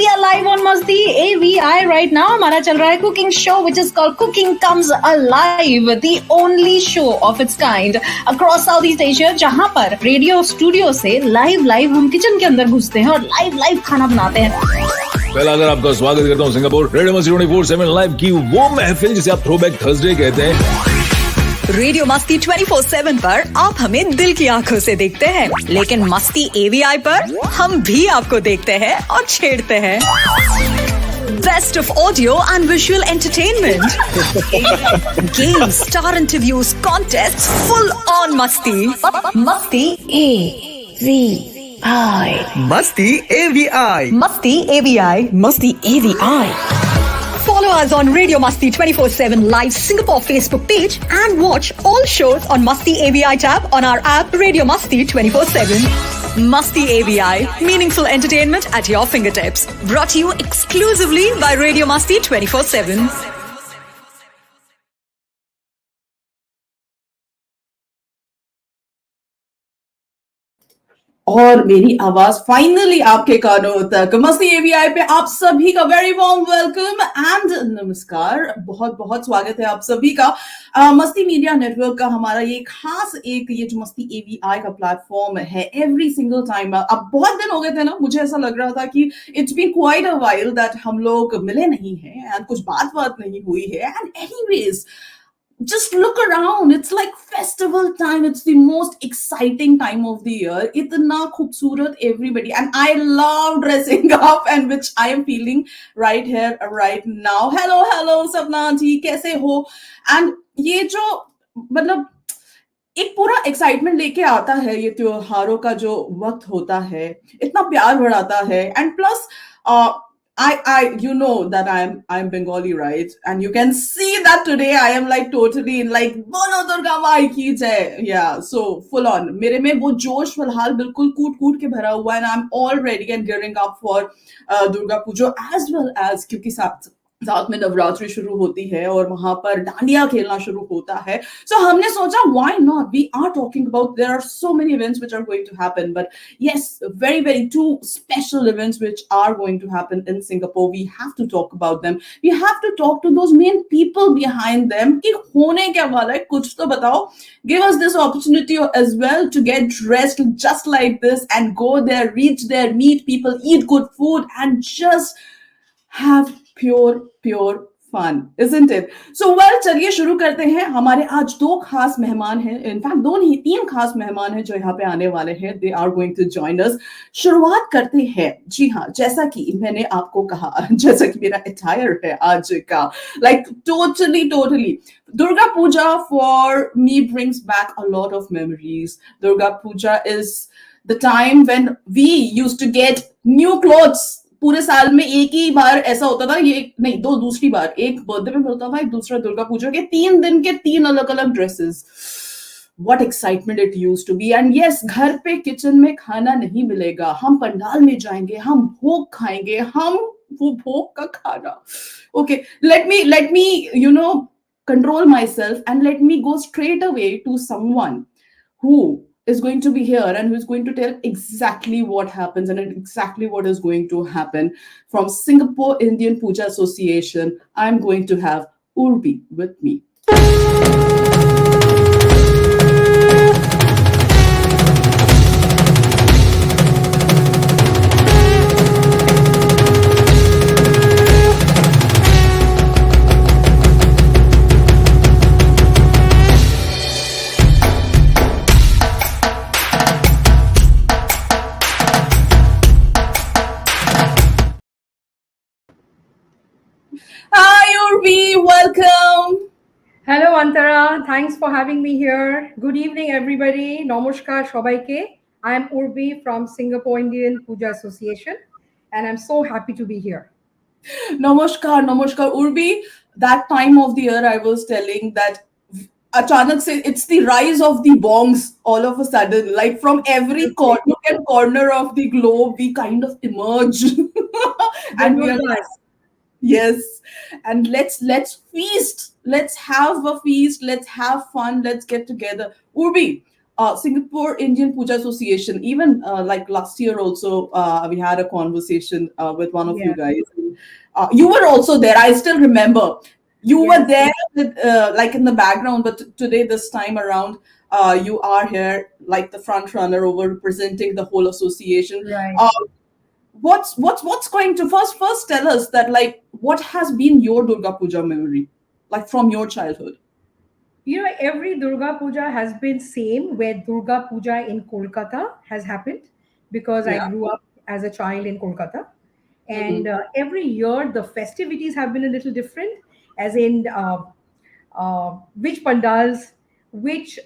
we are live on Masti AVI right now. हमारा चल रहा है cooking show which is called Cooking Comes Alive, the only show of its kind across Southeast Asia जहाँ पर radio studio से live हम kitchen के अंदर घुसते हैं और लाइव खाना बनाते हैं। पहला अगर आपका स्वागत करता हूँ सिंगापुर रेडियो मस्ती 24/7 लाइव की वो महफिल जिसे आप थ्रोबैक थर्सडे कहते हैं। रेडियो मस्ती 24/7 पर आप हमें दिल की आंखों से देखते हैं, लेकिन मस्ती एवीआई पर हम भी आपको देखते हैं और छेड़ते हैं। Best of audio and visual entertainment. Games, star interviews, contests, full on Masti. Masti AVI. Masti AVI. Masti AVI. Masti AVI. Follow us on Radio Masti 24/7 live Singapore Facebook page and watch all shows on Masti AVI tab on our app Radio Masti 24/7. Masti AVI, meaningful entertainment at your fingertips. Brought to you exclusively by Radio Masti 24/7. और मेरी आवाज finally आपके कानों तक। मस्ती AVI पे आप सभी का वेरी वार्म वेलकम एंड नमस्कार। बहुत बहुत स्वागत है आप सभी का मस्ती मीडिया नेटवर्क का हमारा ये खास ये जो मस्ती एवीआई का प्लेटफॉर्म है एवरी सिंगल टाइम। अब बहुत दिन हो गए थे ना, मुझे ऐसा लग रहा था कि it's been quite a while that हम लोग मिले नहीं हैं एंड कुछ बात नहीं हुई है। And anyways, just look around, it's like festival time, it's the most exciting time of the year. Itna khoobsurat everybody, and I love dressing up, and which I am feeling right here right now. Hello Sapna ji, kaise ho? And ye jo मतलब एक पूरा excitement लेके आता है ये त्योहारों का जो वक्त होता है, इतना प्यार बढ़ाता है। And plus you know that I'm Bengali, right? And you can see that today I am like totally in like बोलो दुर्गा माई की जय। Yeah, so full on मेरे में वो जोश फिलहाल बिल्कुल कूट के भरा हुआ है। and I'm all ready and gearing up for Durga Pujo as well as क्योंकि साथ में नवरात्रि शुरू होती है और वहां पर डांडिया खेलना शुरू होता है। So हमने सोचा why not? We are talking about, there are so many events which are going to happen, but yes, very two special events which are going to happen in Singapore. We have to talk about them. We have to talk to those main people behind them कि होने क्या वाला है, कुछ तो बताओ। Give us this opportunity as well to get dressed just like this and go there, reach there, meet people, eat good food and just have pure fun, isn't it? So well, चलिए शुरू करते हैं। हमारे आज दो खास मेहमान हैं, इनफैक्ट दो नहीं तीन खास मेहमान हैं जो यहाँ पे आने वाले हैं। They are going to join us. शुरुआत करते हैं, जी हाँ, जैसा कि मैंने आपको कहा, जैसा कि मेरा अटायर है आज का, like totally Durga Puja for me brings back a lot of memories. Durga Puja is the time when we used to get new clothes. पूरे साल में एक ही बार ऐसा होता था, ये नहीं दूसरी बार, एक बर्थडे में मिलता था, एक दूसरा दुर्गा पूजा के 3 दिन के 3 अलग dresses. What excitement it used to be. And yes, घर पे किचन में खाना नहीं मिलेगा, हम पंडाल में जाएंगे, हम भोग खाएंगे, हम वो भोग का खाना। Okay, let me control myself and let me go straight away to someone who is going to be here and who is going to tell exactly what happens and exactly what is going to happen. From Singapore Indian Puja Association, I'm going to have Urbi with me. Hi Urbi, welcome. Hello Antara, thanks for having me here. Good evening everybody. Namaskar shobaike. I am Urbi from Singapore Indian Puja Association and I'm so happy to be here. Namaskar Urbi. That time of the year I was telling that achanak se it's the rise of the bongs all of a sudden, like from every corner of the globe we kind of emerge and we are like, yes, and let's feast, let's have a feast, let's have fun, let's get together. Urbi, Singapore Indian Puja Association. Even like last year, also we had a conversation with one of you Yeah. guys. You were also there. I still remember. You were Yes. there, with, like in the background, but today, this time around, you are here, like the front runner over representing the whole association. Right. Uh, what's going to first tell us that, like, what has been your Durga Puja memory, like from your childhood? You know, every Durga Puja has been same where Durga Puja in Kolkata has happened because I Yeah. grew up as a child in Kolkata. And Hmm. every year the festivities have been a little different, as in which pandals, which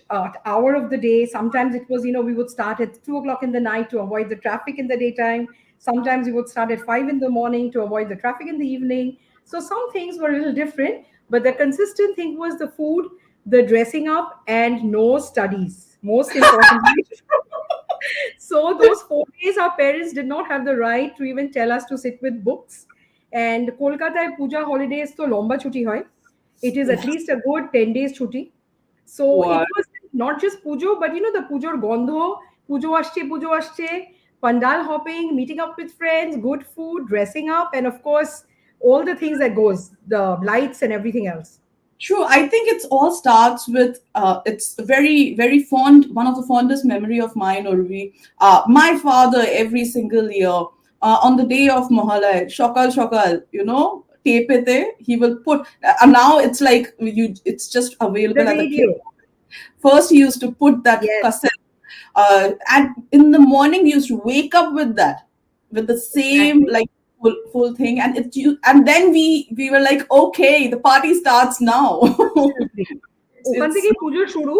hour of the day. Sometimes it was, we would start at 2 o'clock in the night to avoid the traffic in the daytime. Sometimes we would start at 5 in the morning to avoid the traffic in the evening. So some things were a little different, but the consistent thing was the food, the dressing up, and no studies. Most importantly, so those 4 days, our parents did not have the right to even tell us to sit with books. And Kolkata Puja holidays to lomba chuti hoy. It is at least a good 10 days chuti. So it Wow. was not just pujo, but the pujor gondho, pujo asche, pandal hopping, meeting up with friends, good food, dressing up, and of course all the things that goes, the lights and everything else. True. I think it's all starts with it's very, very fond, one of the fondest memory of mine, Urvi. My father, every single year, on the day of Mohalai, shokal, tape he will put, now it's like it's just The available at the click. radio. First, he used to put that Yes, cassette, and in the morning, we used to wake up with that, with the same, exactly. like, full thing, and and then we were like, okay, the party starts now. Absolutely. ওখান It's থেকেই পুজো শুরু।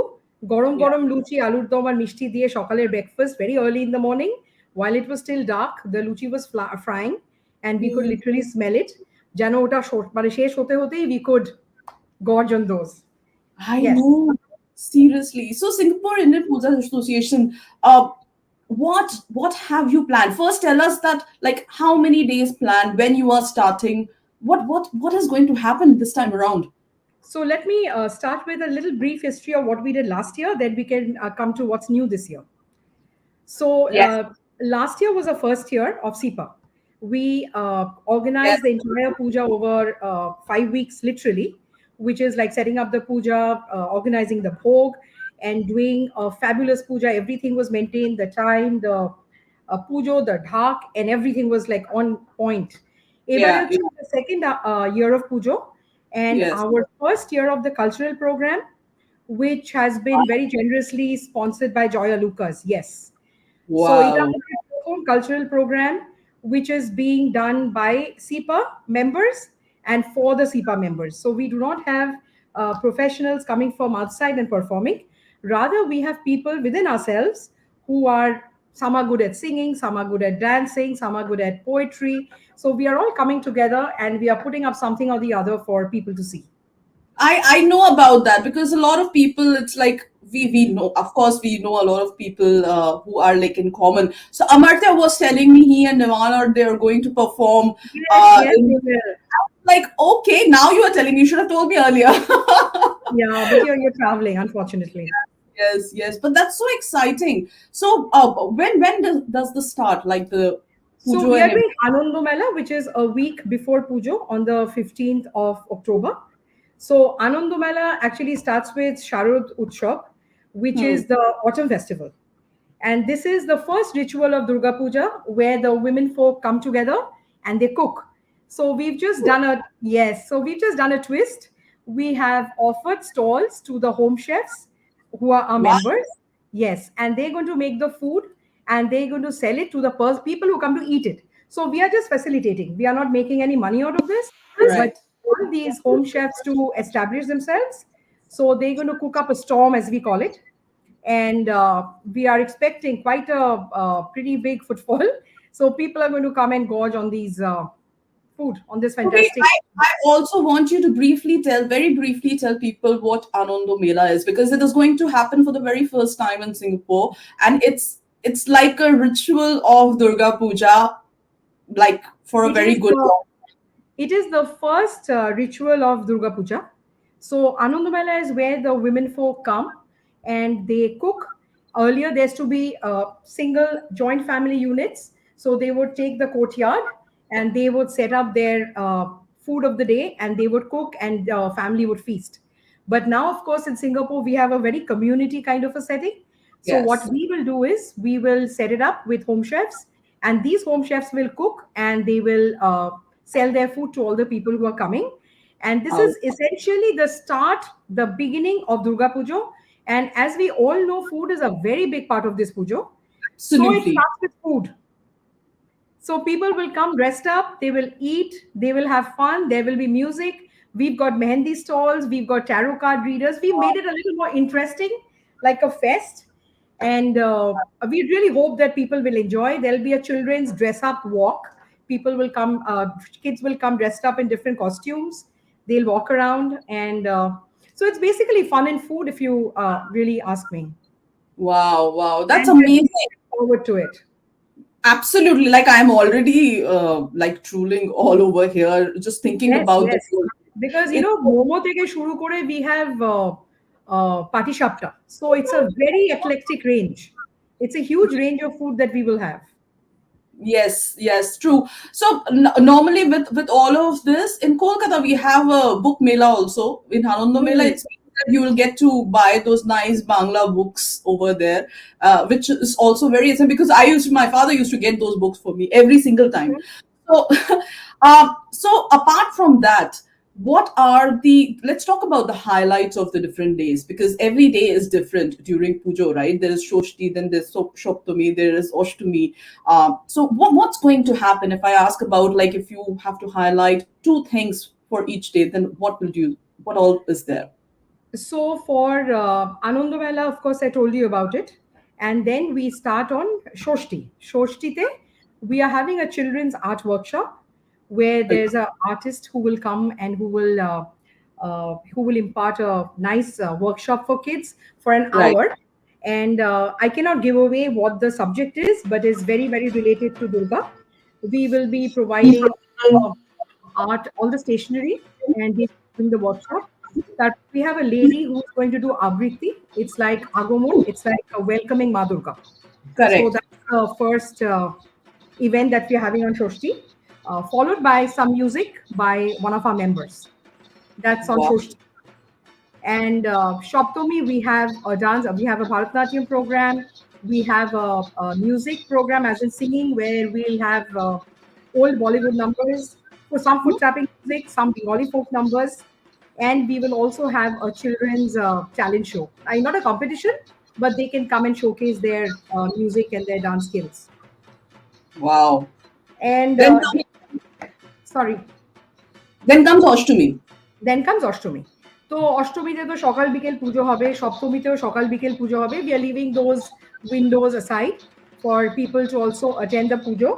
গরম yeah. গরম লুচি, আলুর দম আর মিষ্টি দিয়ে সকালের breakfast very early in the morning. While it was still dark, the luchi was frying and we could Hmm. literally smell it. যেন ওটা মানে শেষ হতে হতেই we could gorge on those. I Yes. know, seriously. So Singapore Indian Puja Association, what have you planned? First, tell us that, like, how many days planned, when you are starting, what is going to happen this time around? So let me start with a little brief history of what we did last year, then we can come to what's new this year. So Yes, last year was the first year of SIPA. We yes, organized the entire puja over 5 weeks, literally, which is like setting up the puja, organizing the bhog, and doing a fabulous puja. Everything was maintained, the time, the pujo, the dhak, and everything was like on point. এবারে yeah, হচ্ছে the second year of pujo, and yes. our first year of the cultural program, which has been very generously sponsored by Joya Lucas. Yes. So এটা Wow. আমাদের প্রথম cultural program which is being done by SIPA members and for the SIPA members. So we do not have professionals coming from outside and performing. Rather, we have people within ourselves who are, some are good at singing, some are good at dancing, some are good at poetry. So we are all coming together and we are putting up something or the other for people to see. I know about that because a lot of people, it's like we know, of course we know a lot of people who are like in common. So Amartya was telling me he and Nirvana are, they are going to perform Yes, yes, they in, will. like, okay, now you are telling me, you should have told me earlier. Yeah, but you're traveling, unfortunately. Yes, yes, but that's so exciting. So when does this start, like the So pujo we and are everything? doing Anando Mela, which is a week before Pujo on the 15th of October. So Anando Mela actually starts with Sharad Utsav, which Hmm. is the autumn festival. And this is the first ritual of Durga Puja where the women folk come together and they cook. So we've just done a, yes, so we've just done a twist. We have offered stalls to the home chefs who are our Wow. members. Yes, and they're going to make the food and they're going to sell it to the people who come to eat it. So we are just facilitating. We are not making any money out of this, but Right. we want these home chefs to establish themselves. So they're going to cook up a storm, as we call it, and we are expecting quite a pretty big footfall. So people are going to come and gorge on these food, on this Okay, fantastic. I also want you to very briefly tell people what Anando Mela is, because it is going to happen for the very first time in Singapore, and it's like a ritual of Durga Puja, like for a It very is good the long. it is the first ritual of Durga Puja. So Anandamela is where the women folk come and they cook. Earlier, there used to be single joint family units. So they would take the courtyard and they would set up their food of the day and they would cook and family would feast. But now, of course, in Singapore, we have a very community kind of a setting. So what Yes. we will do is we will set it up with home chefs, and these home chefs will cook and they will sell their food to all the people who are coming. And this Wow. is essentially the start, the beginning of Durga Pujo. And as we all know, food is a very big part of this pujo. So it Absolutely. starts with food. So people will come dressed up, they will eat, they will have fun, there will be music. We've got mehendi stalls, we've got tarot card readers. We made it a little more interesting, like a fest. And we really hope that people will enjoy. There'll be a children's dress up walk. People will come, kids will come dressed up in different costumes. They'll walk around. And so it's basically fun and food, if you really ask me. Wow, wow. That's And we're amazing. looking forward to it. Absolutely. Like I'm already like drooling all over here, just thinking Yes, about the yes. food. Because It, momo থেকে শুরু করে we have patishapta. So it's a very eclectic range. It's a huge range of food that we will have. yes, yes, true. So normally with all of this in Kolkata, we have a book mela also. In Hananda Mela, Hmm. it's that you will get to buy those nice Bangla books over there, which is also very interesting because my father used to get those books for me every single time. So, so apart from that, what are let's talk about the highlights of the different days because every day is different during Pujo, right? There is Shoshti, then there's Shoptami, there is Oshtami. So what's going to happen if I ask about like if you have to highlight two things for each day, then what all is there? So for Anandamela, of course, I told you about it. And then we start on Shoshti. Shoshti te, we are having a children's art workshop where there's an artist who will come and who will impart a nice workshop for kids for an Right. hour. And I cannot give away what the subject is, but it's very, very related to Durga. We will be providing uh, art, all the stationery, and we in the workshop. That we have a lady who's going to do Abriti. It's like Agumon. It's like a welcoming Ma Durga. So Correct. that's the first event that we're having on Shoshti, followed by some music by one of our members. That's on Wow. Shoshti. And Shoptomi, we have a dance, we have a Bharatanatyam program, we have a music program, as in singing, where we'll have old Bollywood numbers, for some foot tapping music, some Bengali folk numbers, and we will also have a children's talent show. Not a competition, but they can come and showcase their music and their dance skills. Wow. And Then sorry. then comes Oshtami. Then comes Ashtami. তো অষ্টমীতে তো সকাল বিকেল পুজো হবে, সপ্তমীতেও সকাল বিকেল পুজো হবে. We are leaving those windows aside for people to also attend the pujo.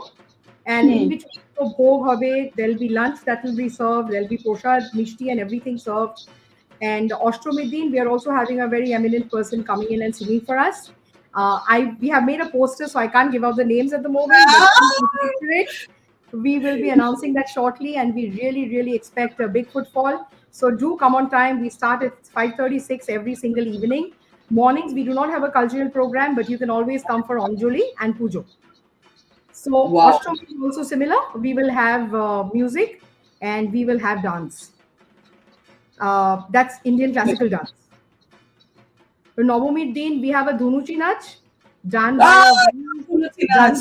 And in between, so bhog হবে, there'll be lunch that will be served, there'll be proshad, mishti and everything served. And Ashtami din, we are also having a very eminent person coming in and singing for us. We have made a poster, so I can't give out the names at the moment, but we will be announcing that shortly, and we really, really expect a big footfall. So do come on time. We start at 5:36 every single evening. Mornings, we do not have a cultural program, but you can always come for Anjali and Pujo. So Wow. Ashtami is also similar. We will have music and we will have dance. That's Indian classical dance. For Navami Din, we have a Dhunuchi Nach done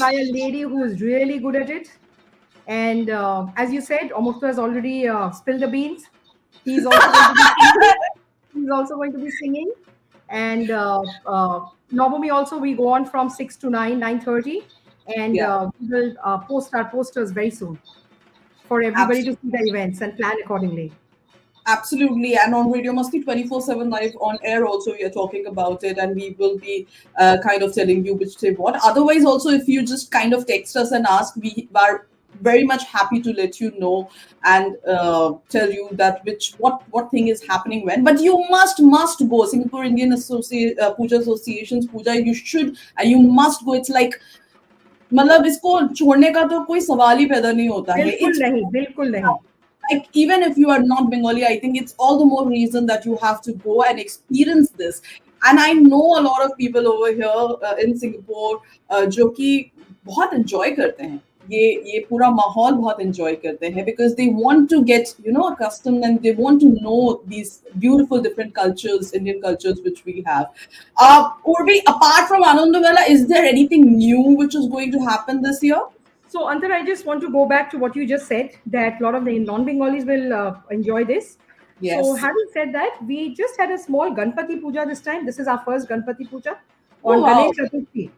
by a lady who is really good at it. And as you said, Omukta has already spilled the beans. He's also going to be singing. He's also going to be singing. And Navami also, we go on from 6 to 9, 9:30. And we will post our posters very soon for everybody to see the events and plan accordingly. Absolutely. And on Radio Masti 24/7 live on air also, we are talking about it and we will be kind of telling you which say what. Otherwise, also, if you just kind of text us and ask, we are very much happy to let you know and tell you that what thing is happening when. But you must go. Singapore Indian Puja Association's Puja, you should and you must go. It's like मतलब इसको छोड़ने का तो कोई सवाल ही पैदा नहीं होता है. बिल्कुल नहीं. Like even if you are not Bengali, I think it's all the more reason that you have to go and experience this. And I know a lot of people over here in Singapore जो कि बहुत enjoy करते हैं ये पूरा माहौल बहुत enjoy करते हैं because they want to get accustomed and they want to know these beautiful different cultures, Indian cultures which we have. Urvi, apart from Anandavela, is there anything new which is going to happen this year? So, Antara, I just want to go back to what you just said, that a lot of the non-Bengalis will enjoy this. Yes. So, having said that, we just had a small Ganpati Puja this time. This is our first Ganpati Puja Oh, on wow. Ganesh Chaturthi,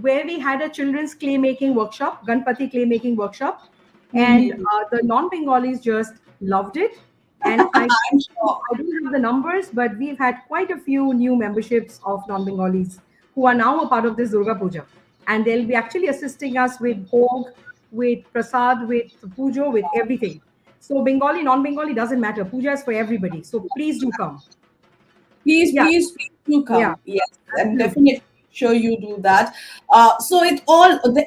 where we had a children's clay making workshop, Ganpati clay making workshop, and the non-Bengalis just loved it. And I'm sure. I don't have the numbers, but we've had quite a few new memberships of non-Bengalis who are now a part of this Durga Puja. And they'll be actually assisting us with Bhog, with Prasad, with Pujo, with everything. So Bengali, non-Bengali doesn't matter. Puja is for everybody. So please do come. Please, Yeah. please do come. Yeah. Yes, and Absolutely. definitely sure you do that. So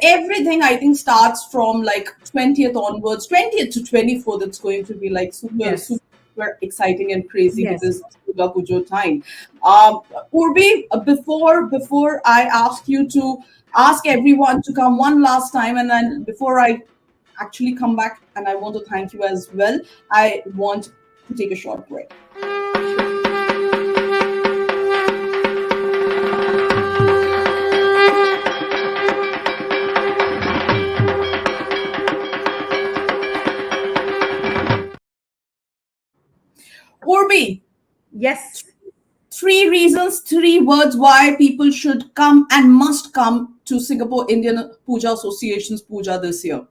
everything I think starts from like 20th onwards, 20th to 24th. It's going to be like super exciting and crazy Yes. because it's Durga Pujo time. Urbi, before I ask you to ask everyone to come one last time, and then before I actually come back, and I want to thank you as well, I want to take a short break. Urbi, Yes. 3 reasons, 3 words why people should come and must come to Singapore Indian Puja Association's Puja this year.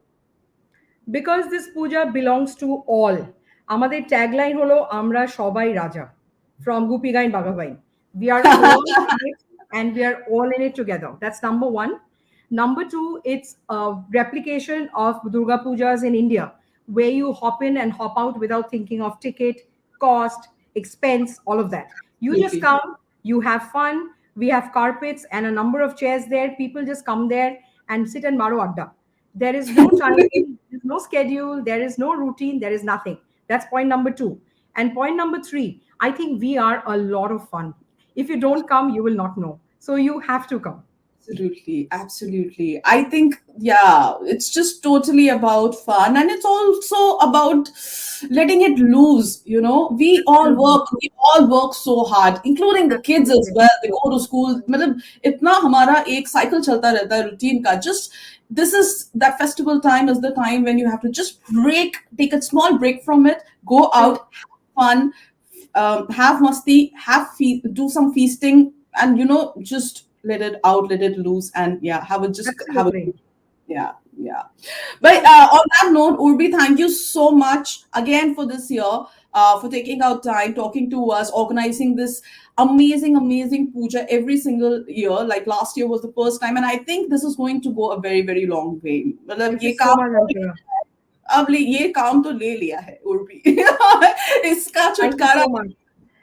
Because this puja belongs to all. আমাদের tagline হলো আমরা সবাই রাজা, from Gupi Gain Bhagavain. We are all in it and we are all in it together. That's number one. Number two, it's a replication of Durga Pujas in India, where you hop in and hop out without thinking of ticket, cost, expense, all of that. You just come, you have fun. We have carpets and a number of chairs there. People just come there and sit and maro adda. There is no timing, there's no schedule, there is no routine, there is nothing. That's point number two. And point number three, I think we are a lot of fun. If you don't come, you will not know. So you have to come. Absolutely. I think, yeah, it's just totally about fun and it's also about letting it loose. We all work so hard, including the kids as well. They go to school. मतलब इतना हमारा एक cycle चलता रहता है routine का. Just this is that festival time is the time when you have to just take a small break from it, go out, have fun, have masti, do some feasting, and just let it out, let it loose, and have a But on that note, Urbi, thank you so much again for this year, for taking out time, talking to us, organizing this amazing puja every single year. Like last year was the first time, and I think this is going to go a very very long way. अब ये काम तो ले लिया है उर्बी इसका छुटकारा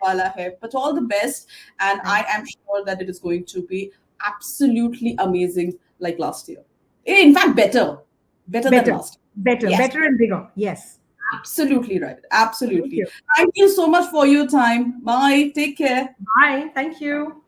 वाला है. But all the best, and I am sure that it is going to be absolutely amazing like last year. In fact, better than last year. Better and bigger. Yes. Absolutely right. Absolutely. Thank you so much for your time. Bye. Take care. Bye. Thank you.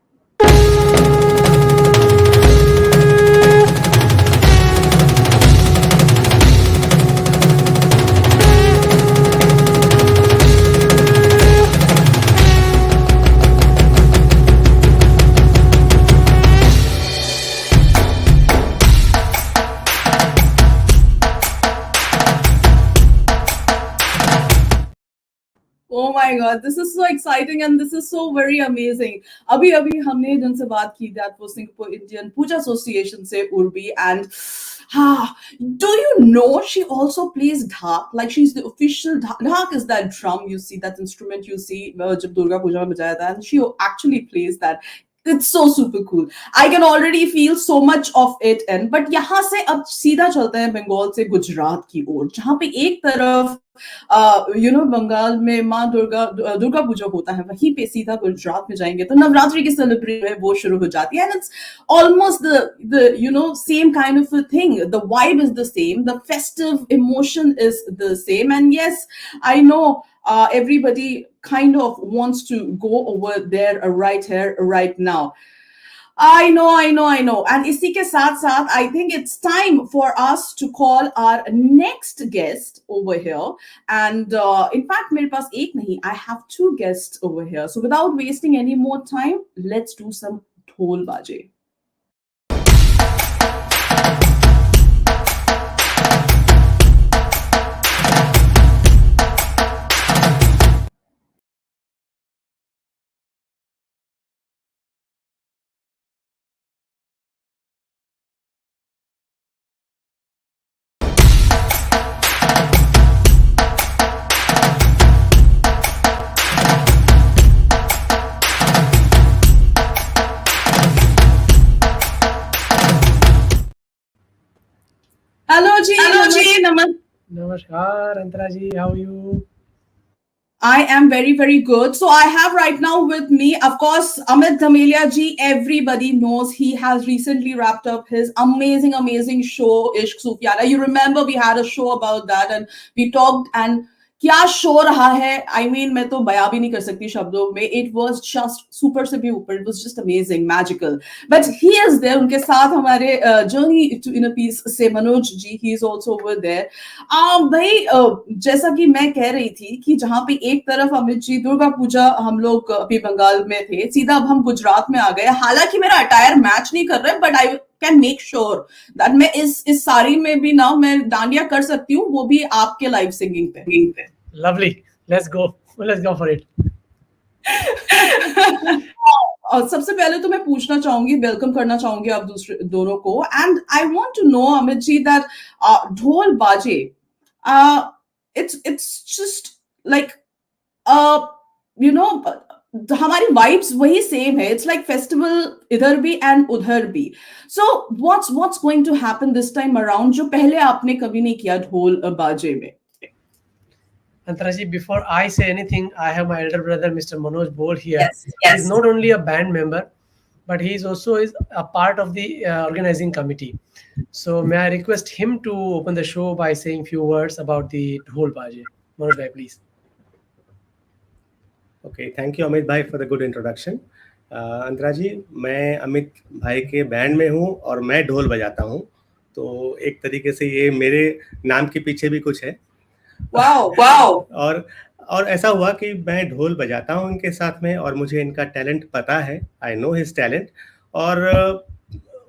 Oh my God, this is so exciting and this is so very amazing. अभी हमने जिनसे बात की, that was Singapore Indian Puja Association से Urbi, and do you know she also plays dhak? Like she's the official dhak. Dhak is that drum you see, that instrument you see जब दुर्गा पूजा में बजाया था, and she actually plays that. It's so super cool. I can already feel so much of it in. But यहाँ से अब सीधा चलते हैं बंगाल से गुजरात की ओर, जहाँ पे एक तरफ बंगाल में माँ दुर्गा पूजा होता है, वहीं पे सीधा गुजरात में जाएंगे तो नवरात्रि की सेलिब्रेशन है वो शुरू हो जाती है, and it's almost the same kind of a thing, the vibe is the same, the festive emotion is the same, and yes I know everybody kind of wants to go over there right here right now. I know. And इसी के साथ साथ I think it's time for us to call our next guest over here. And in fact, मेरे पास एक नहीं, I have two guests over here. So without wasting any more time, let's do some ढोल बाजे. Hello ji, namaste. Namaskar, Antara ji. How are you? I am very, very good. So I have right now with me, of course, Amit Dhamelia ji. Everybody knows he has recently wrapped up his amazing, amazing show, Ishq Sufiana. You remember we had a show about that and we talked, and क्या show रहा है, I mean मैं तो बयां भी नहीं कर सकती शब्दों में. इट वाज जस्ट सुपर से भी ऊपर, it was just amazing, magical. But he is there, उनके साथ हमारे journey to in a peace से Manoj ji, he is also over there. भाई जैसा कि मैं कह रही थी कि जहां पे एक तरफ अमित जी दुर्गा पूजा हम लोग अभी बंगाल में थे, सीधा अब हम गुजरात में आ गए. हालांकि मेरा अटायर मैच नहीं कर रहा है, but I can make sure that मैं इस साड़ी में भी ना मैं डांडिया कर सकती हूँ, वो भी आपके लाइव सिंगिंग पे. Lovely. Let's go for it. और सबसे पहले तो मैं पूछना चाहूंगी, वेलकम करना चाहूंगी आप दोनों को, and I want to know Amit ji that ढोल बाजे, इट्स जस्ट लाइक हमारी वाइब्स वही सेम है. इट्स लाइक फेस्टिवल इधर भी एंड उधर भी. So what's going to happen this time around, जो पहले आपने कभी नहीं किया ढोल बाजे में? Antara ji, before I say anything, I have my elder brother, Mr. Manoj Bol here. Yes. He's not only a band member, but he is also a part of the organizing committee. So may I request him to open the show by saying few words about the Dhol Baje. Manoj bhai, please. Okay, thank you Amit bhai for the good introduction. Antara ji, मैं अमित भाई के band में हूँ और मैं ढोल बजाता हूँ, तो एक तरीके से ये मेरे नाम के पीछे भी कुछ है. वाओ. और ऐसा हुआ कि मैं ढोल बजाता हूँ इनके साथ में, और मुझे इनका टैलेंट पता है, आई नो हिज टैलेंट, और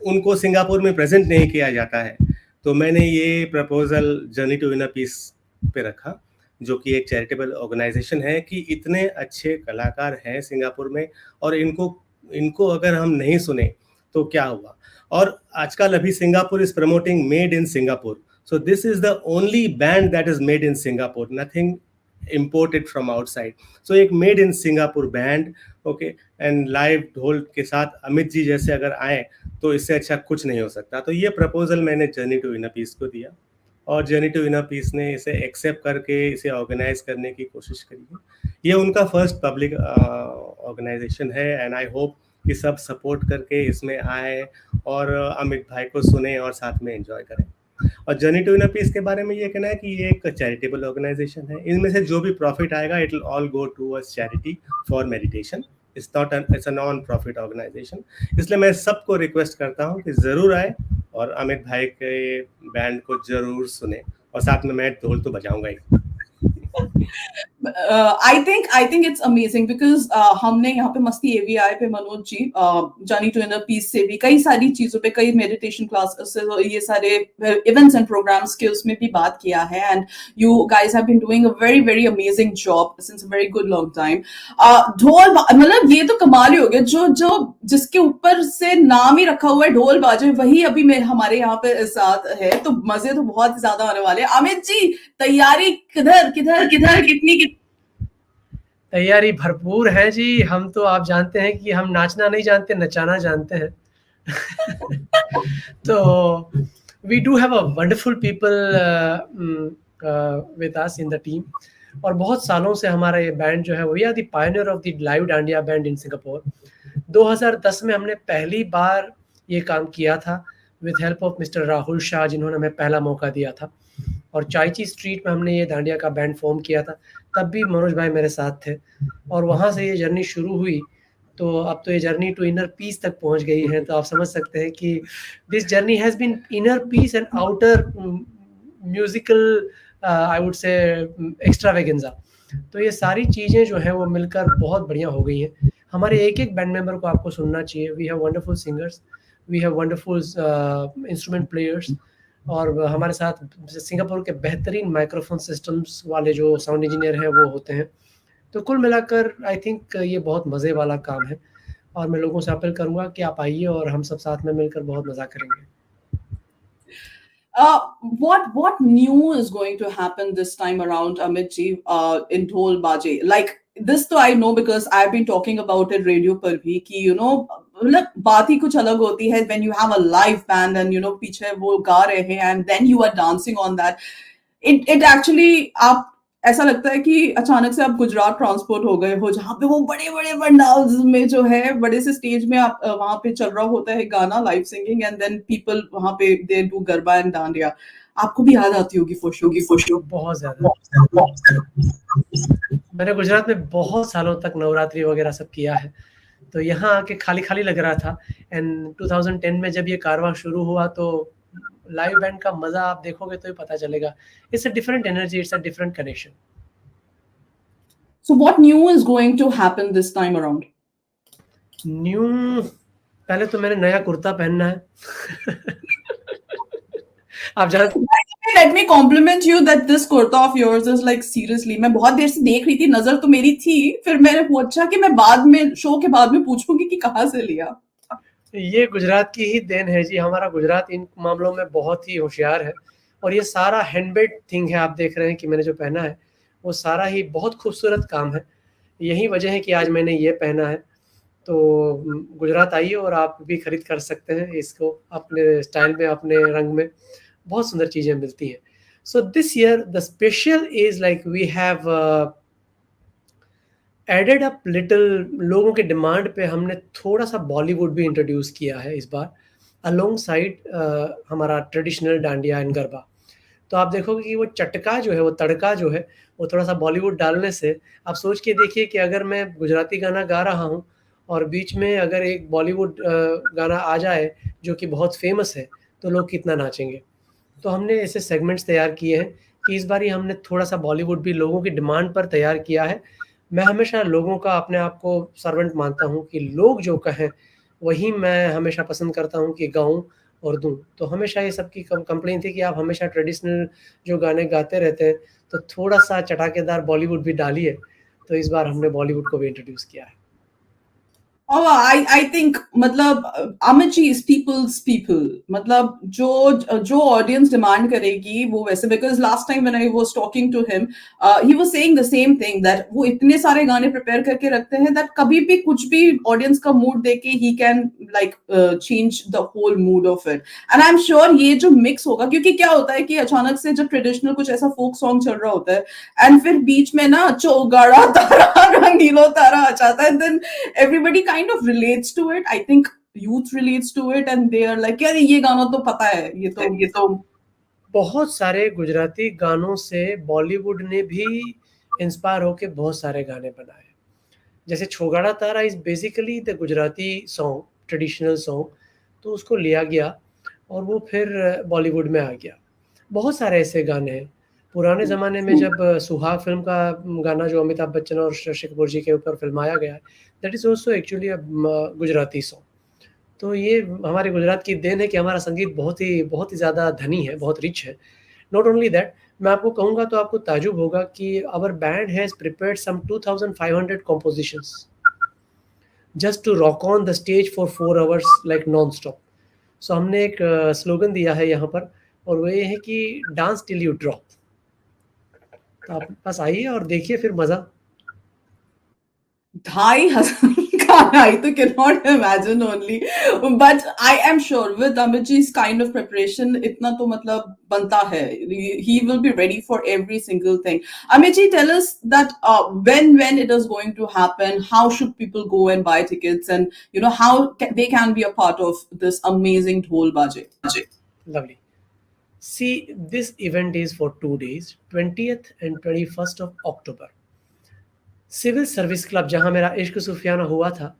उनको सिंगापुर में प्रेजेंट नहीं किया जाता है. तो मैंने ये proposal journey to win a piece पे रखा, जो कि एक चैरिटेबल ऑर्गेनाइजेशन है, कि इतने अच्छे कलाकार हैं सिंगापुर में, और इनको अगर हम नहीं सुने तो क्या हुआ. और आजकल अभी Singapore is promoting made in Singapore. So this is the only band that is made in Singapore, nothing imported from outside. So एक made in Singapore band, okay, and live ढोल के साथ अमित जी जैसे अगर आए तो इससे अच्छा कुछ नहीं हो सकता. तो ये प्रपोजल मैंने journey to win a piece को दिया, और journey to win a piece ने इसे एक्सेप्ट करके इसे ऑर्गेनाइज करने की कोशिश करी है. ये उनका फर्स्ट पब्लिक ऑर्गेनाइजेशन है, एंड आई होप कि सब सपोर्ट करके इसमें आए और अमित भाई को सुने और साथ में एंजॉय करें. और journey to win a peace के बारे में ये कहना है कि ये एक चैरिटेबल ऑर्गेनाइजेशन है. इनमें से जो भी प्रॉफिट आएगा it will all go towards charity for meditation. It's a non profit organisation. इसलिए मैं सबको रिक्वेस्ट करता हूँ कि ज़रूर आए और अमित भाई के बैंड को ज़रूर सुने, और साथ में मैं ढोल तो बजाऊंगा ही. I think it's amazing because हमने यहाँ पे मस्ती AVI पे Manoj ji journey to inner piece से भी कई सारी चीजों पे, कई मेडिटेशन क्लासेस, ये सारे इवेंट्स एंड प्रोग्राम्स के उसमें भी बात किया है, and you guys have been doing a very very amazing job since a very good long time. Dhol मतलब ये तो कमाल ही हो गया, जो जिसके ऊपर से नाम ही रखा हुआ है ढोल बाजे, वही अभी में हमारे यहाँ पे साथ है, तो मजे तो बहुत ज्यादा आने वाले हैं. अमित जी, तैयारी किधर कितनी तैयारी भरपूर है जी. हम तो आप जानते हैं कि हम नाचना नहीं जानते, नचाना जानते हैं. तो we do have a wonderful people with us in the team. और बहुत सालों से हमारा ये बैंड जो है, we are the pioneer of the live dandiya band in Singapore. 2010 में हमने पहली बार ये काम किया था with help of mister Rahul Shah, जिन्होंने हमें पहला मौका दिया था। और चायची स्ट्रीट में हमने ये डांडिया का बैंड फॉर्म किया था, तब भी मनोज भाई मेरे साथ थे। और वहाँ से ये जर्नी शुरू हुई, तो अब तो ये जर्नी टू इनर पीस तक पहुँच गई है। तो आप समझ सकते हैं कि this journey has been inner peace and outer musical, I would say extravaganza. तो ये सारी चीज़ें जो हैं वो मिलकर बहुत बढ़िया हो गई हैं। हमारे एक-एक बैंड मेंबर को आपको सुनना चाहिए। We have wonderful singers, we have wonderful instrument players, और हमारे साथ सिंगापुर के बेहतरीन माइक्रोफोन सिस्टम्स वाले जो साउंड इंजीनियर हैं वो होते हैं। तो कुल मिलाकर आई थिंक ये बहुत मज़े वाला काम है, और मैं लोगों से अपील करूँगा कि आप आइए और हम सब साथ में मिलकर बहुत मज़ा करेंगे। What new is going to happen this time around, Amit ji, in Dhol Baje? Like this, तो I know because I've been talking about it radio पर भी कि मतलब बात ही कुछ अलग होती है when you have a live band and पीछे वो गा रहे हैं and then you are dancing on that. It actually आप ऐसा लगता है कि अचानक से आप गुजरात ट्रांसपोर्ट हो गए हो, जहाँ पे वो बड़े बड़े पंडाल्स में जो है बड़े से स्टेज में आप वहां पे चल रहा होता है गाना, live singing, and then people वहां पे they do garba and dandiya. आपको भी याद आती होगी फॉर श्योर। बहुत ज़्यादा। मैंने गुजरात में बहुत सालों तक नवरात्रि वगैरह सब किया है, तो यहाँ आके खाली खाली लग रहा था। एंड 2010 में जब ये कारवां शुरू हुआ तो लाइव बैंड का मजा आप देखोगे तो ही पता चलेगा। It's a different energy, it's a different connection. So what new is going to happen this time around? New, पहले तो मैंने नया कुर्ता पहनना है। आप जानते, Let me compliment you that this kurta of yours is like seriously, मैं बहुत देर से देख रही थी, नजर तो मेरी थी, फिर मैंने पूछा कि मैं बाद में शो के बाद में पूछूंगी कि कहाँ से लिया। ये गुजरात की ही देन है जी। हमारा गुजरात इन मामलों में बहुत ही होशियार है, और ये सारा हैंडमेड थिंग है। आप देख रहे हैं कि मैंने जो पहना है वो सारा ही बहुत खूबसूरत काम है। यही वजह है कि आज मैंने ये पहना है। तो गुजरात आइए और आप भी खरीद कर सकते हैं इसको अपने स्टाइल में, अपने रंग में। बहुत सुंदर चीज़ें मिलती हैं। So this year the special is like we have added up little, लोगों के डिमांड पे हमने थोड़ा सा बॉलीवुड भी इंट्रोड्यूस किया है इस बार, अलोंग साइड हमारा ट्रेडिशनल डांडिया एंड गरबा। तो आप देखोगे कि वो चटका जो है, वो तड़का जो है, वो थोड़ा सा बॉलीवुड डालने से, आप सोच के देखिए कि अगर मैं गुजराती गाना गा रहा हूँ और बीच में अगर एक बॉलीवुड गाना आ जाए जो कि बहुत फेमस है, तो लोग कितना नाचेंगे। तो हमने ऐसे सेगमेंट्स तैयार किए हैं कि इस बार ही हमने थोड़ा सा बॉलीवुड भी लोगों की डिमांड पर तैयार किया है। मैं हमेशा लोगों का, अपने आप को सर्वेंट मानता हूँ कि लोग जो कहें वही मैं हमेशा पसंद करता हूँ कि गाऊँ और दूँ। तो हमेशा ये सबकी कंप्लेन थी कि आप हमेशा ट्रेडिशनल जो गाने गाते रहते हैं, तो थोड़ा सा चटाकेदार बॉलीवुड भी डालिए। तो इस बार हमने बॉलीवुड को भी इंट्रोड्यूस किया है। Oh, I think मतलब Amit ji is people's people, मतलब जो audience demand करेगी वो वैसे, because last time when I was talking to him, he was saying the same thing that वो इतने सारे गाने prepare करके रखते हैं that कभी भी कुछ भी audience का mood देके he can like change the whole mood of it, and I'm sure ये जो mix होगा, क्योंकि क्या होता है कि अचानक से जब traditional कुछ ऐसा folk song चल रहा होता है and फिर बीच में ना चौगाड़ा तारा रंगीलो तारा आ जाता है, then everybody kind of relates to it. I think youth relates to it and they are like, यार ये गाना तो पता है, ये तो बहुत सारे गुजराती गानों से बॉलीवुड ने भी इंस्पायर होके बहुत सारे गाने बनाए। जैसे Chogada Tara is basically the Gujarati song, traditional song, तो उसको लिया गया और वो फिर बॉलीवुड में आ गया। बहुत सारे ऐसे गाने हैं। पुराने ज़माने में जब सुहाग फिल्म का गाना जो अमिताभ बच्चन और शशि कपूर जी के ऊपर फिल्माया गया है, that is also actually a Gujarati song. तो ये हमारे गुजरात की देन है कि हमारा संगीत बहुत ही ज़्यादा धनी है, बहुत रिच है। नॉट ओनली दैट, मैं आपको कहूँगा तो आपको ताजुब होगा कि our band has prepared some 2500 compositions just to rock on the stage for 4 hours like non stop. So हमने एक स्लोगन दिया है यहाँ पर, और वो ये है कि डांस टिल यू ड्रॉप। तो आप पास आइए और देखिए फिर मज़ा। 2500 I cannot imagine only. But I am sure with Amit ji's kind of preparation, itna to matlab banta hai. He will be ready for every single thing. Amit ji, tell us that when it is going to happen, how should people go and buy tickets, and how they can be a part of this amazing dhol baje. Lovely. See, this event is for 2 days, 20th and 21st of October. Civil service club जहां मेरा इश्क सूफियाना हुआ था,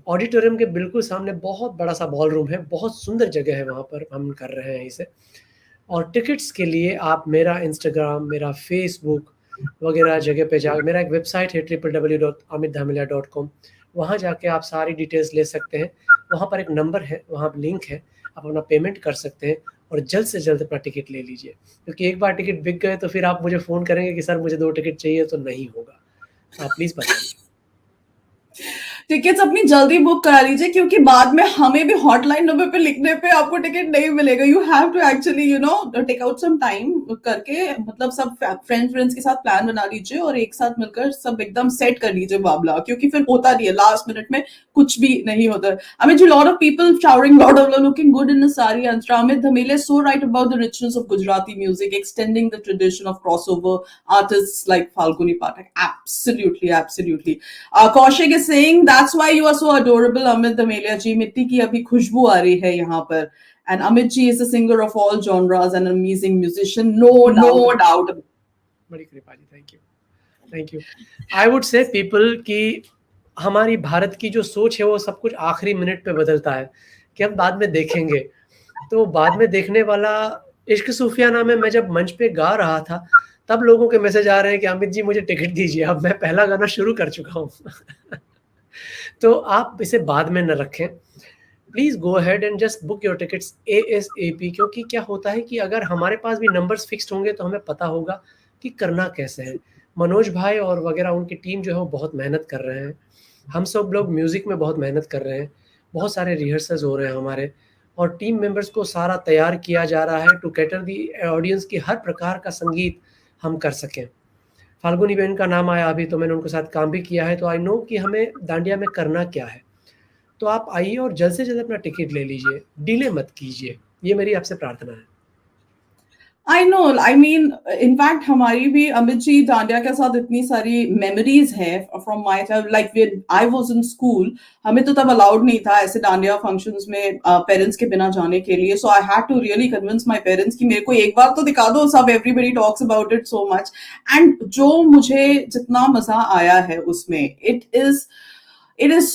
auditorium के बिल्कुल सामने बहुत बड़ा सा बॉल रूम है, बहुत सुंदर जगह है, वहां पर हम कर रहे हैं इसे। और टिकट्स के लिए आप मेरा इंस्टाग्राम, मेरा फेसबुक वगैरह जगह पे जा, मेरा एक वेबसाइट है www.amitdhamilia.com, वहाँ जाके आप सारी डिटेल्स ले सकते हैं। वहाँ पर एक नंबर है, वहाँ लिंक है, आप अपना पेमेंट कर सकते हैं और जल्द से जल्द अपना टिकट ले लीजिए, क्योंकि एक बार टिकट बिक गए तो फिर आप मुझे फ़ोन करेंगे कि सर मुझे 2 टिकट चाहिए, तो नहीं होगा। आप प्लीज़ बताइए। टिकट्स अपनी जल्दी बुक करा लीजिए, क्योंकि बाद में हमें भी हॉटलाइन नंबर पे लिखने पे आपको टिकट नहीं मिलेगा। You have to actually take out some time करके, मतलब सब फ्रेंड्स के साथ प्लान बना लीजिए और एक साथ मिलकर सब एकदम सेट कर लीजिए मामला, क्योंकि फिर होता नहीं है, लास्ट मिनट में कुछ भी नहीं होता। I mean, a lot of people showering, lot of looking good in a sari. Antara, Amit Dhamele is so right about the richness of Gujarati music, extending the tradition of crossover artists like Falguni Pathak. Absolutely, absolutely. Kaushik is saying that's why you are so adorable, Amit Dhamele ji. Mitti ki abhi khushboo aa rahi hai yahan par. And Amit ji is a singer of all genres and an amazing musician, no doubt. बड़ी कृपा जी, thank you. I would say people की हमारी भारत की जो सोच है वो सब कुछ आखिरी मिनट पे बदलता है कि हम बाद में देखेंगे। तो बाद में देखने वाला इश्क सूफियाना में मैं जब मंच पे गा रहा था, तब लोगों के मैसेज आ रहे हैं कि अमित जी मुझे टिकट दीजिए, अब मैं पहला गाना शुरू कर चुका हूँ। तो आप इसे बाद में न रखें, please go ahead and just book your tickets ASAP, क्योंकि क्या होता है कि अगर हमारे पास भी नंबर्स फिक्स्ड होंगे तो हमें पता होगा कि करना कैसे है। मनोज भाई और वगैरह उनकी टीम जो है वो बहुत मेहनत कर रहे हैं, हम सब लोग म्यूज़िक में बहुत मेहनत कर रहे हैं, बहुत सारे रिहर्सल्स हो रहे हैं हमारे, और टीम मेंबर्स को सारा तैयार किया जा रहा है टू कैटर दी ऑडियंस की हर प्रकार का संगीत हम कर सकें। फाल्गुनी बहन का नाम आया अभी, तो मैंने उनके साथ काम भी किया है, तो आई नो कि हमें दांडिया में करना क्या है। तो आप आइए और जल्द से जल्द अपना टिकट ले लीजिए, डिले मत कीजिए, ये मेरी आपसे प्रार्थना है। I know, I mean, in fact, हमारी भी अमित जी दांडिया के साथ इतनी सारी मेमोरीज हैं from my time, like when I was in school, हमें तो तब अलाउड नहीं था ऐसे दांडिया फंक्शंस में पेरेंट्स के बिना जाने के लिए, so I had to really convince my parents कि मेरे को एक बार तो दिखा दो, सब everybody talks about it so much, and जो मुझे जितना मजा आया है उसमें, it is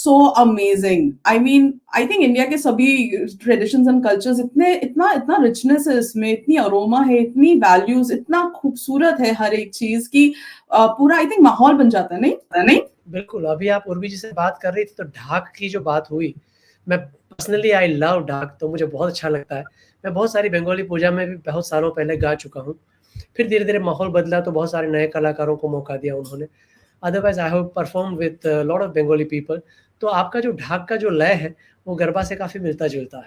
so amazing. I mean, I think India के सभी traditions and cultures इतना richness है इसमें, इतनी अरोमा है, इतनी values, इतना खूबसूरत है हर एक चीज की, पूरा I think माहौल बन जाता है, नहीं? बिल्कुल। अभी आप उर्वी जी से बात कर रही थी तो ढाक की जो बात हुई, मैं पर्सनली आई लव ढाक, तो मुझे बहुत अच्छा लगता है। मैं बहुत सारी बंगाली पूजा में भी बहुत सालों पहले गा चुका हूँ, फिर धीरे धीरे माहौल बदला तो बहुत सारे नए कलाकारों को मौका दिया उन्होंने। Otherwise I have perform with lot of Bengali people. तो आपका जो ढाक का जो लय है वो गरबा से काफी मिलता जुलता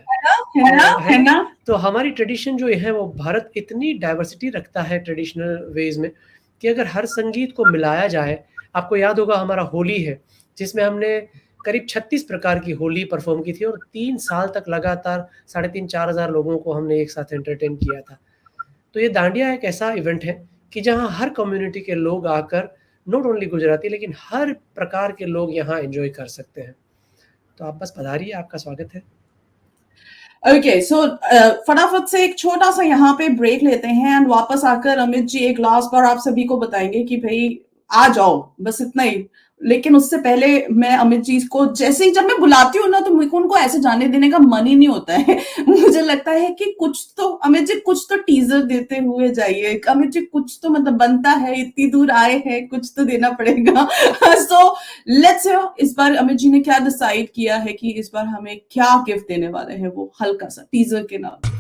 है ना? तो हमारी ट्रेडिशन जो है वो, भारत इतनी डाइवर्सिटी रखता है ट्रेडिशनल वेज में कि अगर हर संगीत को मिलाया जाए, आपको याद होगा हमारा होली है जिसमें हमने करीब 36 प्रकार की होली परफॉर्म की थी और 3 साल तक लगातार 3,500-4 हज़ार लोगों को हमने एक साथ एंटरटेन किया था। तो ये दांडिया एक ऐसा इवेंट है कि जहाँ हर कम्युनिटी के लोग आकर, नॉट ओनली गुजराती लेकिन हर प्रकार के लोग यहाँ एंजॉय कर सकते हैं। तो आप बस पधारिए, आपका स्वागत है। ओके, सो फटाफट से एक छोटा सा यहाँ पे ब्रेक लेते हैं एंड वापस आकर अमित जी एक लास्ट बार आप सभी को बताएंगे कि भाई आ जाओ, बस इतना ही। लेकिन उससे पहले मैं अमित जी को जैसे ही जब मैं बुलाती हूँ ना, तो मुझे उनको ऐसे जाने देने का मन ही नहीं होता है। मुझे लगता है कि कुछ तो अमित जी कुछ तो टीजर देते हुए जाइए, अमित जी कुछ तो मतलब बनता है, इतनी दूर आए हैं, कुछ तो देना पड़ेगा। सो लेट्स इस बार अमित जी ने क्या डिसाइड किया है कि इस बार हमें क्या गिफ्ट देने वाले हैं, वो हल्का सा टीजर के नाम।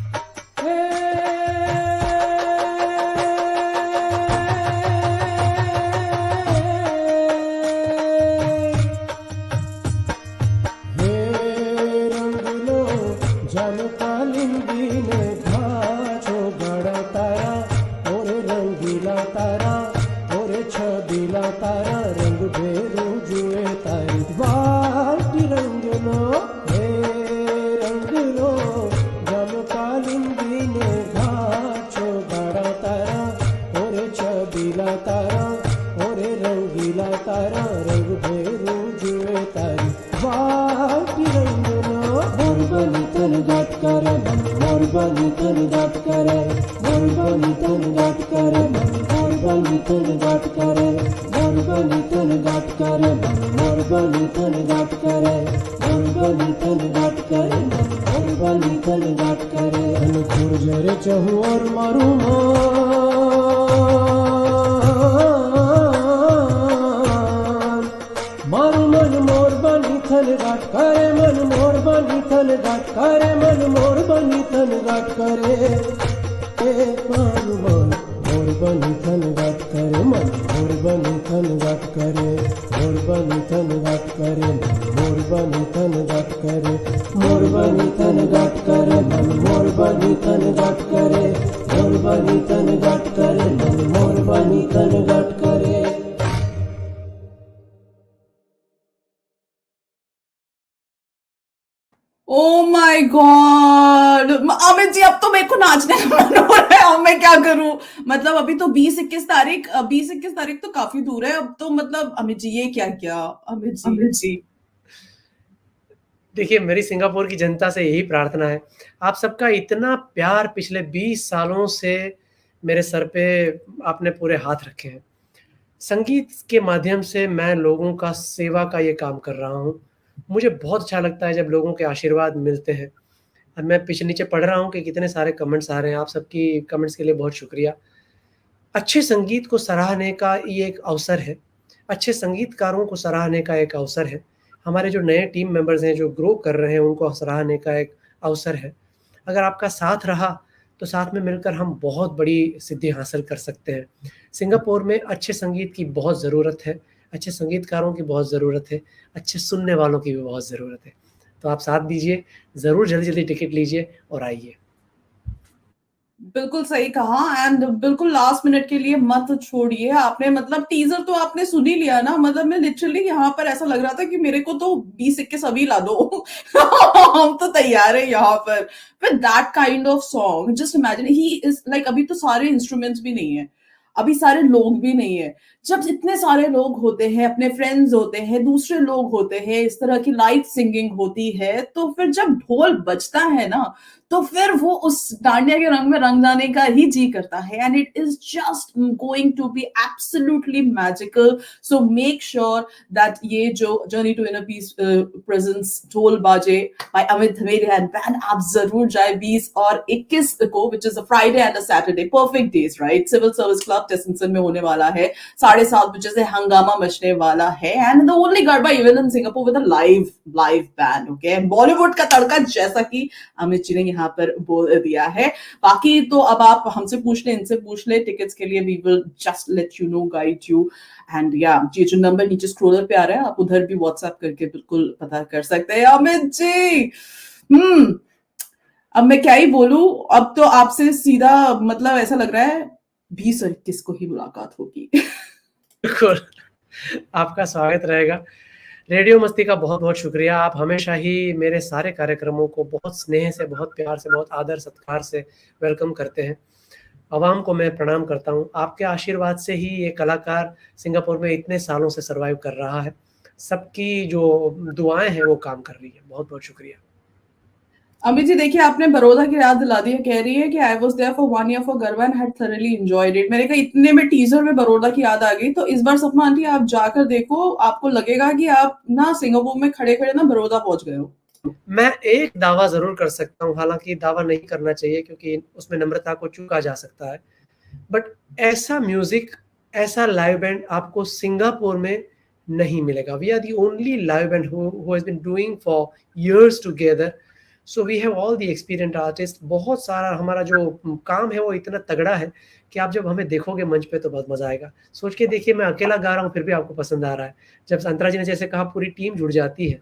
तारा रंग भेरू जुए तारी वाह रंग भेरू जुए तारी वाटी रंगना मोर बनी तन गाट करे मोर बनी तन गाट करे मोर बनी तन गाट करे मोर बनी तन गाट करे मोर बनी तन गाट करे मोर बनी तन गाट करे मोर बनी तन गाट करे मोर बनी तन गाट करे अन गुर्जरे चहु और मारू मारू मन मोर बनी थन गाट करे मन मोर बनी थन गाट करे मन मोर बनी थन गाट करे मारू मन मोर बनी थन गाट करे मन मोर बनी थन गाट करे मोर बनी थन गाट करे मोर बनी थन गाट करे मोर बनी थन गाट करे मन मोर बनी थन गाट करे मोर बनी थन गाट करे मन मोर बनी थन गाट करे oh my God Amit ji, अब तो मेरे को नाचने का मन हो रहा है। अब मैं क्या करूं? मतलब अभी तो 20-21 तारीख तो काफी दूर है। अब तो मतलब अमित जी ये क्या किया? अमित जी देखिए, मेरी सिंगापुर की जनता से यही प्रार्थना है, आप सबका इतना प्यार पिछले 20 सालों से मेरे सर पे आपने पूरे हाथ रखे हैं। संगीत के माध्यम से मैं लोगों का सेवा का ये काम कर रहा हूँ। मुझे बहुत अच्छा लगता है जब लोगों के आशीर्वाद मिलते हैं। अब मैं पीछे नीचे पढ़ रहा हूँ कि कितने सारे कमेंट्स आ रहे हैं। आप सबकी कमेंट्स के लिए बहुत शुक्रिया। अच्छे संगीत को सराहने का ये एक अवसर है, अच्छे संगीतकारों को सराहने का एक अवसर है। हमारे जो नए टीम मेंबर्स हैं जो ग्रो कर रहे हैं उनको सराहने का एक अवसर है। अगर आपका साथ रहा तो साथ में मिलकर हम बहुत बड़ी सिद्धि हासिल कर सकते हैं। सिंगापुर में अच्छे संगीत की बहुत ज़रूरत है, अच्छे संगीतकारों की बहुत ज़रूरत है, अच्छे सुनने वालों की भी बहुत ज़रूरत है। तो आप साथ दीजिए, ज़रूर जल्दी-जल्दी टिकट लीजिए और आइए। बिल्कुल सही कहा। एंड बिल्कुल लास्ट मिनट के लिए मत छोड़िए। आपने मतलब टीजर तो आपने सुन ही लिया ना। मतलब मैं लिटरली यहाँ पर ऐसा लग रहा था कि मेरे को तो 20-21 अभी ला दो। हम तो तैयार है यहाँ पर with that kind of song. Just imagine he is like, अभी तो सारे इंस्ट्रूमेंट्स भी नहीं है, अभी सारे लोग भी नहीं है। जब इतने सारे लोग होते हैं, अपने फ्रेंड्स होते हैं, दूसरे लोग होते हैं, इस तरह की लाइव सिंगिंग होती है, तो फिर जब ढोल बजता है ना, तो फिर वो उस डांडिया के रंग में रंग जाने का ही जी करता है। And it is just going to be absolutely magical. So make sure that ये जो journey to inner peace presents Dhol Baaje by Amit Dhameliya and band, आप जरूर जाए 20 और 21 को, which is a Friday and a Saturday, perfect days, right? Civil service club टेसिंसन में होने वाला है। 7:30 बजे से हंगामा मचने वाला है। And the only garba event in Singapore with a live band, okay? Bollywood का तड़का, जैसा कि अमित जी ने यहाँ पर बोल दिया है। बाकी तो अब आप हमसे पूछ ले, इनसे पूछ ले टिकट्स के लिए। We will just let you know, guide you. And या ये जो नंबर नीचे स्क्रोलर पे आ रहा है, आप उधर भी व्हाट्सएप करके बिल्कुल पता कर सकते हैं। अमित जी, अब मैं क्या ही बोलूं। अब तो आपसे सीधा मतलब ऐसा लग रहा है 20 और 21 को ही मुलाकात होगी। बिल्कुल, आपका स्वागत रहेगा। रेडियो मस्ती का बहुत बहुत शुक्रिया। आप हमेशा ही मेरे सारे कार्यक्रमों को बहुत स्नेह से, बहुत प्यार से, बहुत आदर सत्कार से वेलकम करते हैं। आवाम को मैं प्रणाम करता हूं। आपके आशीर्वाद से ही ये कलाकार सिंगापुर में इतने सालों से सर्वाइव कर रहा है। सबकी जो दुआएं हैं वो काम कर रही है। बहुत बहुत शुक्रिया। अमित जी देखिए, आपने बड़ौदा की याद दिला दी है। कह रही है कि I was there for 1 year for garba and had thoroughly enjoyed it. मैंने कहा इतने में टीजर में बड़ौदा की याद आ गई। तो इस बार सपना आंटी आप जाकर देखो, आपको लगेगा कि आप ना सिंगापुर में खड़े खड़े ना बड़ौदा पहुंच गए हो। मैं एक दावा जरूर कर सकता हूँ, हालांकि दावा नहीं करना चाहिए क्योंकि उसमें नम्रता को चूका जा सकता है, बट ऐसा म्यूजिक, ऐसा लाइव बैंड आपको सिंगापुर में नहीं मिलेगा। We are the only live band who has been doing for years together. So we have all the experienced artist. बहुत सारा हमारा जो काम है वो इतना तगड़ा है कि आप जब हमें देखोगे मंच पे तो बहुत मजा आएगा। सोच के देखिए, मैं अकेला गा रहा हूँ फिर भी आपको पसंद आ रहा है। जब अंतरा जी ने जैसे कहा पूरी टीम जुड़ जाती है,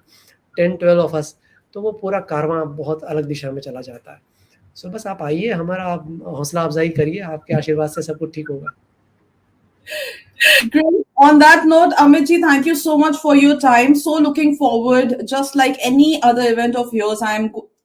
10-12 ऑफ अस, तो वो पूरा कारवां बहुत अलग दिशा में चला जाता है। सो बस आप आइए, हमारा आप हौसला अफजाई करिए, आपके आशीर्वाद से सब कुछ ठीक होगा। Great. On that note, Amit ji, thank you so much for your time. So looking forward, just like any other event of yours,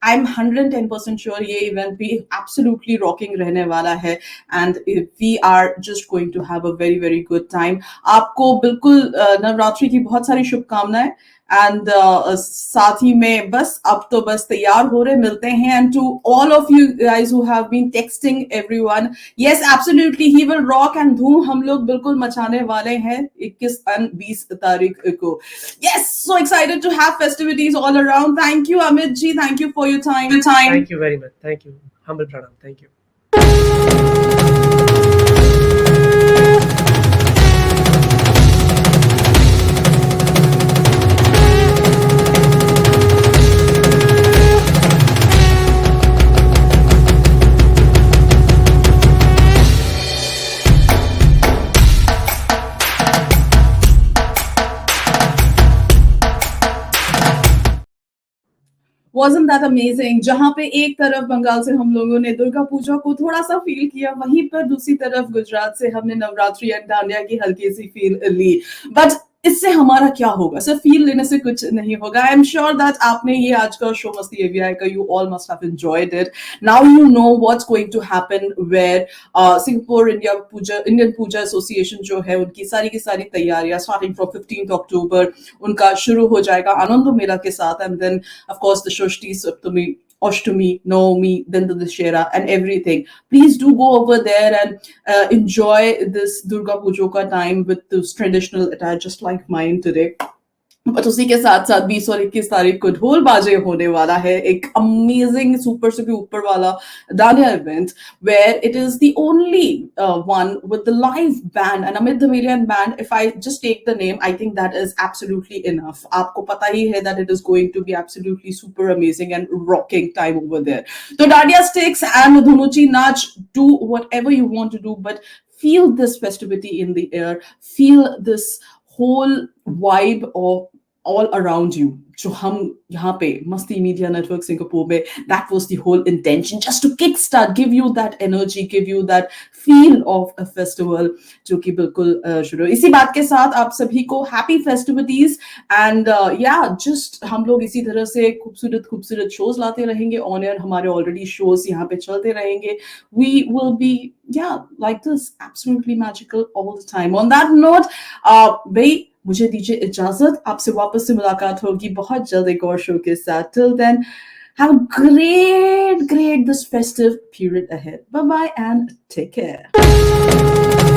I'm 110% sure ये इवेंट भी absolutely rocking रहने वाला है and we are just going to have a very very good time. आपको बिल्कुल नवरात्रि की बहुत सारी शुभकामनाएं एंड साथ ही में बस अब तो बस तैयार हो रहे मिलते हैं and to all of you guys who have been texting everyone, yes absolutely he will rock and धूम हम लोग बिल्कुल मचाने वाले हैं 21 और 20 तारीख को. Yes, so excited to have festivities all around. Thank you Amit ji, thank you for your time. Thank you very much. Thank you. Humble pranam. Thank you. Wasn't that amazing? जहां पे एक तरफ बंगाल से हम लोगों ने दुर्गा पूजा को थोड़ा सा फील किया, वहीं पर दूसरी तरफ गुजरात से हमने नवरात्रि एंड डांडिया की हल्की सी फील ली. बट इससे हमारा क्या होगा? सिर्फ फील लेने से कुछ नहीं होगा. आई एम श्योर दैट आपने ये आज का शो मस्ती एवीआई का you all must have enjoyed it. Now you know what's going to happen where Singapore Indian Puja association जो है उनकी सारी की सारी तैयारियां स्टार्टिंग फ्रॉम 15 अक्टूबर उनका शुरू हो जाएगा आनंद मेला के साथ. And then of course the Shashthi, Saptami, Ashtami, Naomi, then the Dashera and everything. Please do go over there and enjoy this Durga Pujo ka time with this traditional attire just like mine today. But उसी के साथ साथ 20 और 21 तारीख को ढोल बाजे होने वाला है एक अमेजिंग सुपर से भी ऊपर वाला dandiya event where it is the only one with the live band and Amit Dhameliya band. If I just take the name, I think that is absolutely enough. आपको पता ही है that it is going to be absolutely super amazing and rocking time over there. तो dandiya sticks and dhunuchi naach, do whatever you want to do, but feel this festivity in the air, feel this whole vibe of all around you. जो हम यहाँ पे मस्ती media network Singapore में, that was the whole intention, just to kickstart, give you that energy, give you that feel of a festival, जो कि बिल्कुल शुरू. इसी बात के साथ आप सभी को हैप्पी फेस्टिविटीज एंड या जस्ट हम लोग इसी तरह से खूबसूरत खूबसूरत शोज लाते रहेंगे ऑन एयर. हमारे ऑलरेडी शोज यहाँ पे चलते रहेंगे. We will be like this, absolutely magical all the time. On that note, भाई मुझे दीजिए इजाजत, आपसे वापस से मुलाकात होगी बहुत जल्द एक और शो के साथ. Till then, have a great this festive period ahead. Bye bye and take care.